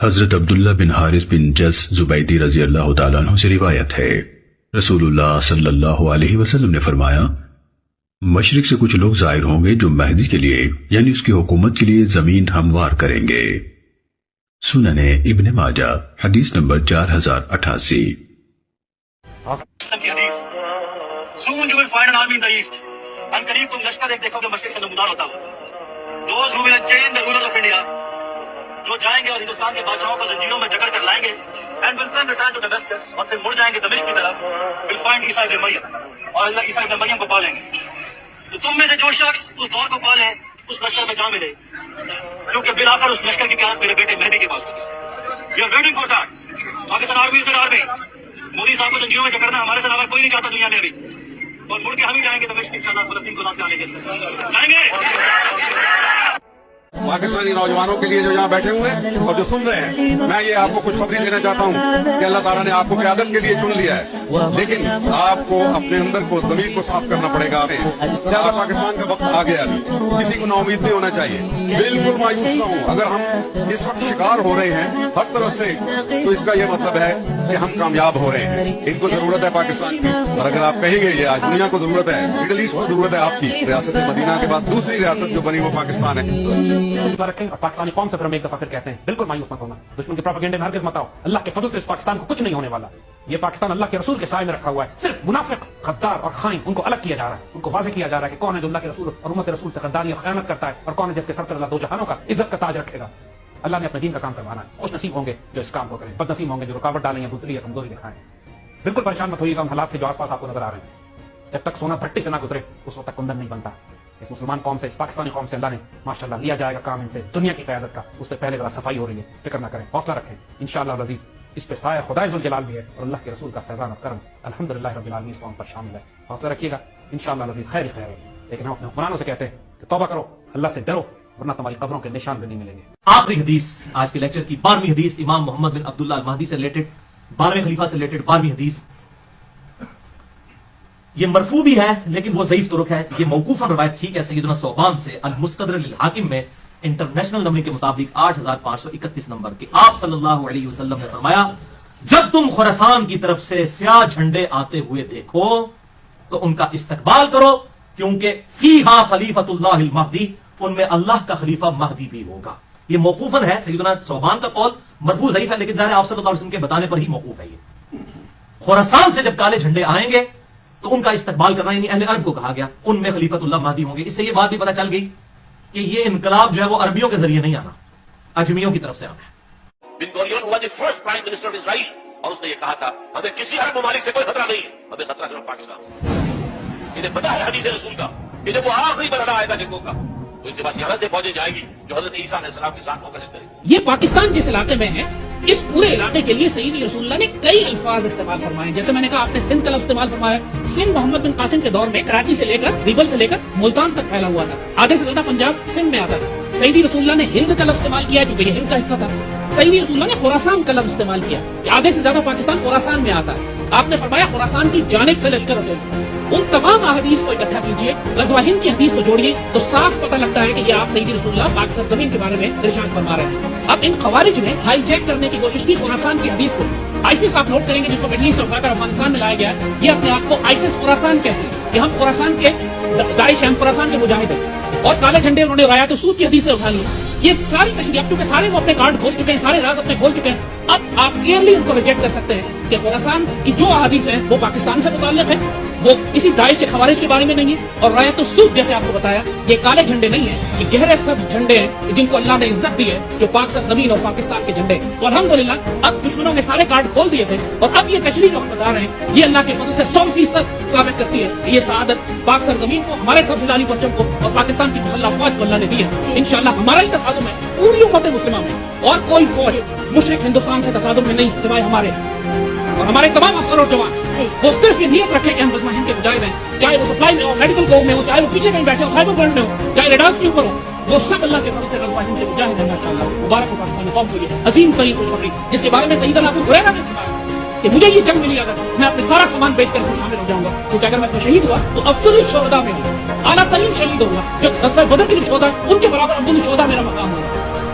حضرت عبداللہ بن حارث بن جز زبیدی رضی اللہ تعالیٰ عنہ سے روایت ہے، رسول اللہ صلی اللہ علیہ وسلم نے فرمایا، مشرق سے کچھ لوگ ظاہر ہوں گے جو مہدی کے لیے یعنی اس کی حکومت کے لیے زمین ہموار کریں گے۔ سننے ابن ماجہ حدیث number 4088۔ Soon you will find an army in the east. قریب تم لشکر ایک دیکھو گے مشرق سے نمودار ہوتا ہو۔ Those who will change the rulers of India، جو جائیں گے اور ہندوستان کے بادشاہوں کو زنجیروں میں جکڑ کر لائیں گے، and will then return to Damascus، اور پھر مڑ جائیں گے دمشق کی طرف، will find عیسیٰ ابن مریم، اور اللہ عیسیٰ ابن مریم کو پالیں گے۔ تو تم میں سے جو شخص اس دور کو پالے اس لشکر میں جا ملے، کیونکہ بلاخر اس لشکر کی قیادت میرے بیٹے مہدی کے پاس ہوگی۔ We are waiting for that۔ Pakistan army is army. Modi صاحب کو زنجیروں میں جکڑنا ہمارے سے علاوہ کوئی نہیں چاہتا دنیا میں ابھی، اور مڑ کے ہم ہی جائیں گے دمشق انشاءاللہ، فلسطین کو ساتھ لانے کے لیے جائیں گے۔ پاکستانی نوجوانوں کے لیے جو یہاں بیٹھے ہوئے ہیں اور جو سن رہے ہیں، میں یہ آپ کو خوشخبری دینا چاہتا ہوں کہ اللہ تعالیٰ نے آپ کو قیادت کے لیے چن لیا ہے، لیکن آپ کو اپنے اندر کو ضمیر کو صاف کرنا پڑے گا۔ زیادہ پاکستان کا وقت آ گیا، ابھی کسی کو نا امید نہیں ہونا چاہیے، بالکل مایوس نہ ہوں۔ اگر ہم اس وقت شکار ہو رہے ہیں ہر طرف سے تو اس کا یہ مطلب ہے کہ ہم کامیاب ہو رہے ہیں۔ ان کو ضرورت ہے پاکستان کی، اور اگر آپ کہیں گے یہ آج دنیا کو ضرورت ہے، مڈل ایسٹ کو ضرورت ہے آپ کی۔ ریاست مدینہ کے بعد دوسری ریاست جو بنی وہ پاکستان ہے۔ رکھیں اور پاکستانی قوم سے پھر ہم ایک دفعہ پھر کہتے ہیں بالکل مایوس مت ہونا، دشمن کے پروپیگنڈے میں ہرگز مت آؤ۔ اللہ کے فضل سے اس پاکستان کو کچھ نہیں ہونے والا۔ یہ پاکستان اللہ کے رسول کے سائے میں رکھا ہوا ہے، صرف منافق، غدار اور خائن ان کو الگ کیا جا رہا ہے، ان کو واضح کیا جا رہا ہے کہ کون ہے جو اللہ کے رسول اور امت رسول سے غداری اور خیانت کرتا ہے، اور کون ہے جس کے سر پر اللہ دو جہانوں کا عزت کا تاج رکھے گا۔ اللہ نے اپنے دین کا کام کروانا ہے، خوش نصیب ہوں گے جو اس کام کو کریں، بد نصیب ہوں گے جو رکاوٹ ڈالیں یا دوسری یا کمزوری دکھائیں۔ بالکل پریشان مت ہوئیے گا ان حالات سے جو آس پاس آپ کو نظر آ رہے ہیں۔ جب تک سونا بھٹی سے نہ گزرے اس وقت تک کندن نہیں بنتا۔ اس مسلمان قوم سے، اس پاکستانی قوم سے اللہ نے ماشاءاللہ لیا جائے گا کام ان سے دنیا کی قیادت کا۔ اس سے پہلے ذرا صفائی ہو رہی ہے، فکر نہ کریں، حوصلہ رکھیں، انشاءاللہ العزیز اس پہ سایہ خدائے ذوالجلال بھی ہے اور اللہ کے رسول کا فیضان اور کرم الحمدللہ رب العالمین اس قوم پر شامل ہے۔ حوصلہ رکھیے گا، انشاءاللہ العزیز خیر ہی خیر ہے۔ لیکن ہم اپنے حکمرانوں سے کہتے ہیں کہ توبہ کرو، اللہ سے ڈرو، ورنہ تمہاری قبروں کے نشان بھی نہیں ملیں گے۔ آخری حدیث آج کے لیکچر کی 12ویں حدیث، امام محمد بن عبداللہ المہدی سے ریلیٹڈ، 12ویں خلیفہ سے ریلیٹڈ 12ویں حدیث۔ یہ مرفوع بھی ہے لیکن وہ ضعیف ترک ہے۔ یہ موقوفاً روایت ٹھیک ہے سیدنا ثوبان سے المستدرک للحاکم میں انٹرنیشنل نمبر کے مطابق 8531 نمبر کے آپ صلی اللہ علیہ وسلم نے فرمایا، جب تم خراسان کی طرف سے سیاہ جھنڈے آتے ہوئے دیکھو تو ان کا استقبال کرو، کیونکہ فیہا خلیفۃ اللہ المہدی، ان میں اللہ کا خلیفہ مہدی بھی ہوگا۔ یہ موقوفاً ہے سیدنا ثوبان کا قول، مرفوع ضعیف ہے لیکن ظاہر آپ صلی اللہ علیہ وسلم کے بتانے پر ہی موقوف ہے۔ یہ خراسان سے جب کالے جھنڈے آئیں گے تو ان کا استقبال کرنا، یعنی اہل عرب کو کہا گیا، ان میں خلیفۃ اللہ مہدی ہوں گے۔ اس سے یہ بات بھی پتہ چل گئی کہ یہ انقلاب جو ہے وہ عربیوں کے ذریعے نہیں آنا، اجمیوں کی طرف سے آنا ہے۔ بن گوریون ہوا the first prime minister of Israel, اور اس نے یہ کہا تھا ہمیں کسی عرب ممالک سے کوئی خطرہ نہیں، ہمیں خطرہ صرف پاکستان سے۔ انہیں پتہ ہے حدیث رسول کا کہ جب وہ آخری مرحلہ آئے گا جنگوں کا تو اس کے بعد یہاں سے فوجیں جائیں گی جو حضرت عیسیٰ علیہ السلام کے ساتھ ہو کر کریں گی۔ یہ پاکستان جس علاقے میں ہے، اس پورے علاقے کے لیے سیدی رسول اللہ نے کئی الفاظ استعمال فرمائے، جیسے میں نے کہا آپ نے سندھ کا لفظ استعمال فرمایا۔ سندھ محمد بن قاسم کے دور میں کراچی سے لے کر دیبل سے لے کر ملتان تک پھیلا ہوا تھا، آدھے سے زیادہ پنجاب سندھ میں آتا تھا۔ سیدی رسول اللہ نے ہند کا لفظ استعمال کیا کیونکہ یہ ہند کا حصہ تھا۔ سیدی رسول اللہ نے خراسان کا لفظ استعمال کیا کہ آدھے سے زیادہ پاکستان خراسان میں آتا ہے۔ آپ نے فرمایا خراسان کی جانب سے لشکر اٹھے۔ ان تمام احادیث کو اکٹھا کیجئے، غزوہ ہند کی حدیث کو جوڑیے تو صاف پتہ لگتا ہے کہ یہ آپ سیدی رسول اللہ پاک سرزمین کے بارے میں ارشاد فرما رہے ہیں۔ اب ان خوارج نے ہائی جیک کرنے کی کوشش کی خراسان کی حدیث کو۔ آئسس آپ نوٹ کریں گے جس کو مڈل ایسٹ اٹھا کر افغانستان میں لایا گیا ہے، یہ اپنے آپ کو آئسس خراسان کہتے ہیں کہ ہم خراسان کے داعش ہیں، ہم خراسان کے مجاہد ہیں، اور کالے جھنڈے انہوں نے اڑایا تو سود کی حدیث سے اٹھا لی۔ یہ ساری تشریح، اب چونکہ سارے وہ اپنے کارڈ کھول چکے ہیں، سارے راز اپنے کھول چکے ہیں، اب آپ کلیئرلی ان کو ریجیکٹ کر سکتے ہیں کہ خراسان کی جو احادیث ہیں وہ پاکستان سے متعلق ہے، وہ کسی داعش کے خوارج کے بارے میں نہیں ہے۔ اور رایت السود جیسے آپ کو بتایا، یہ کالے جھنڈے نہیں ہیں، یہ گہرے سبز جھنڈے ہیں جن کو اللہ نے عزت دی ہے، جو پاک سرزمین اور پاکستان کے جھنڈے۔ تو الحمدللہ اب دشمنوں نے سارے کارڈ کھول دیے تھے، اور اب یہ تشریح جو ہم بتا رہے ہیں یہ اللہ کے فضل سے 100% ثابت کرتی ہے کہ یہ سعادت پاک سرزمین کو، ہمارے سبز ہلالی پرچم کو اور پاکستان کی مسلح افواج کو اللہ نے دی ہے۔ انشاءاللہ ہمارا ہی تصادم ہے پوری امت مسلمہ میں، اور کوئی فوج مشرق ہندوستان سے تصادم میں نہیں سوائے ہمارے، اور ہمارے تمام افسر اور جوان وہ صرف یہ نیت رکھے کہ ہم غزوہ ہند کے مجاہد ہیں، چاہے وہ سپلائی میں ہو، میڈیکل کور میں ہو، چاہے وہ پیچھے کہیں بیٹھے ہو، سائبر فرنٹ میں ہو، چاہے ریڈارس کے اوپر ہو، وہ سب اللہ کے فضل سے غزوہ ہند کے مجاہد ہیں۔ ماشاءاللہ مبارک ہو پاکستانی قوم کو یہ عظیم ترین خوشخبری، جس کے بارے میں سیدنا ابو ہریرہ نے فرمایا کہ مجھے یہ جنگ ملی اگر میں اپنے سارا سامان بیچ کر اس میں شامل ہو جاؤں گا، کیونکہ اگر میں اس میں شہید ہوا تو افضل الشہداء میں ہوں، اعلیٰ ترین شہید ہوگا۔ جو غزوہ بدر کے جو شہداء ان کے برابر افضل الشہداء میرا مقام ہوگا۔